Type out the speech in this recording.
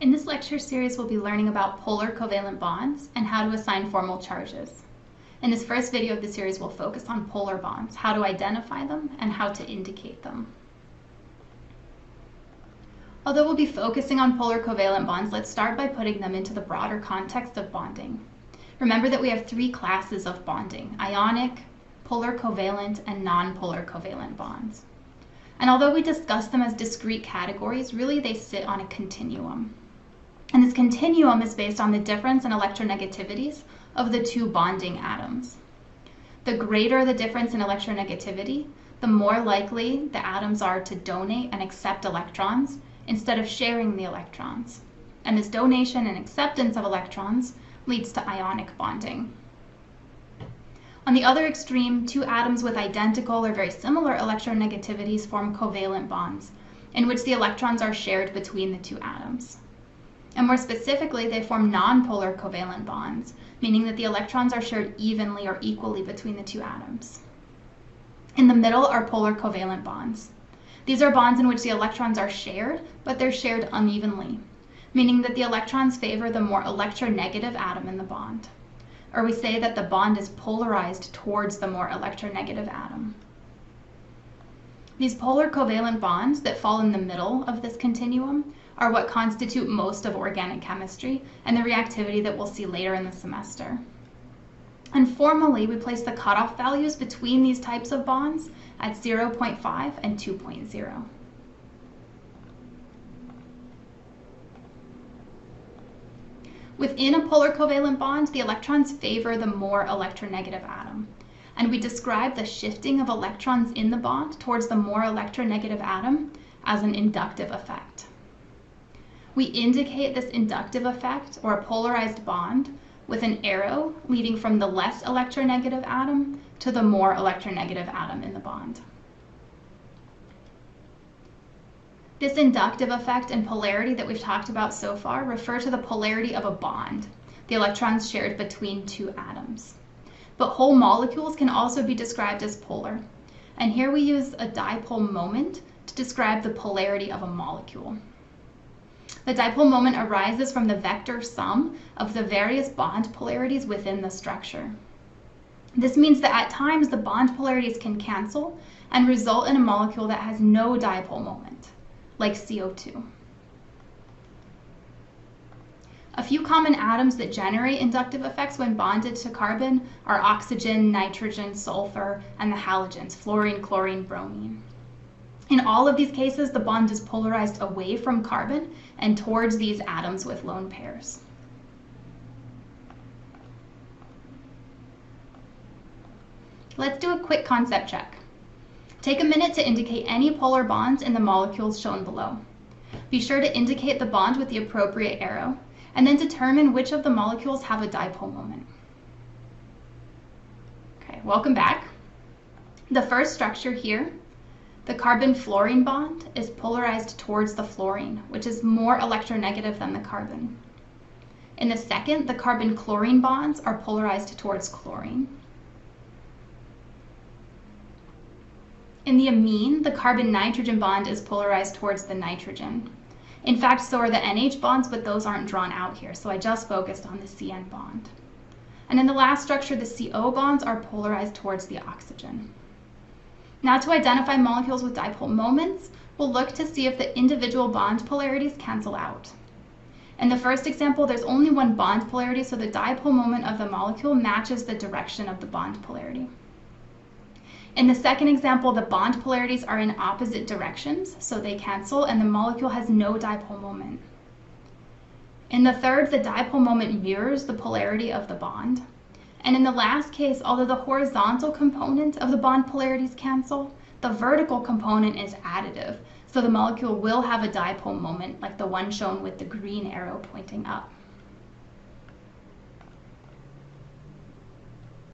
In this lecture series, we'll be learning about polar covalent bonds and how to assign formal charges. In this first video of the series, we'll focus on polar bonds, how to identify them, and how to indicate them. Although we'll be focusing on polar covalent bonds, let's start by putting them into the broader context of bonding. Remember that we have three classes of bonding: ionic, polar covalent, and non-polar covalent bonds. And although we discuss them as discrete categories, really they sit on a continuum. And this continuum is based on the difference in electronegativities of the two bonding atoms. The greater the difference in electronegativity, the more likely the atoms are to donate and accept electrons instead of sharing the electrons. And this donation and acceptance of electrons leads to ionic bonding. On the other extreme, two atoms with identical or very similar electronegativities form covalent bonds, in which the electrons are shared between the two atoms. And more specifically, they form nonpolar covalent bonds, meaning that the electrons are shared evenly or equally between the two atoms. In the middle are polar covalent bonds. These are bonds in which the electrons are shared, but they're shared unevenly, meaning that the electrons favor the more electronegative atom in the bond. Or we say that the bond is polarized towards the more electronegative atom. These polar covalent bonds that fall in the middle of this continuum are what constitute most of organic chemistry and the reactivity that we'll see later in the semester. And formally, we place the cutoff values between these types of bonds at 0.5 and 2.0. Within a polar covalent bond, the electrons favor the more electronegative atom, and we describe the shifting of electrons in the bond towards the more electronegative atom as an inductive effect. We indicate this inductive effect, or a polarized bond, with an arrow leading from the less electronegative atom to the more electronegative atom in the bond. This inductive effect and polarity that we've talked about so far refer to the polarity of a bond, the electrons shared between two atoms. But whole molecules can also be described as polar. And here we use a dipole moment to describe the polarity of a molecule. The dipole moment arises from the vector sum of the various bond polarities within the structure. This means that at times the bond polarities can cancel and result in a molecule that has no dipole moment, like CO2. A few common atoms that generate inductive effects when bonded to carbon are oxygen, nitrogen, sulfur, and the halogens, fluorine, chlorine, bromine. In all of these cases, the bond is polarized away from carbon and towards these atoms with lone pairs. Let's do a quick concept check. Take a minute to indicate any polar bonds in the molecules shown below. Be sure to indicate the bond with the appropriate arrow, and then determine which of the molecules have a dipole moment. Okay, welcome back. The first structure here, the carbon-fluorine bond, is polarized towards the fluorine, which is more electronegative than the carbon. In the second, the carbon-chlorine bonds are polarized towards chlorine. In the amine, the carbon-nitrogen bond is polarized towards the nitrogen. In fact, so are the NH bonds, but those aren't drawn out here, so I just focused on the CN bond. And in the last structure, the CO bonds are polarized towards the oxygen. Now, to identify molecules with dipole moments, we'll look to see if the individual bond polarities cancel out. In the first example, there's only one bond polarity, so the dipole moment of the molecule matches the direction of the bond polarity. In the second example, the bond polarities are in opposite directions, so they cancel, and the molecule has no dipole moment. In the third, the dipole moment mirrors the polarity of the bond. And in the last case, although the horizontal component of the bond polarities cancel, the vertical component is additive, so the molecule will have a dipole moment like the one shown with the green arrow pointing up.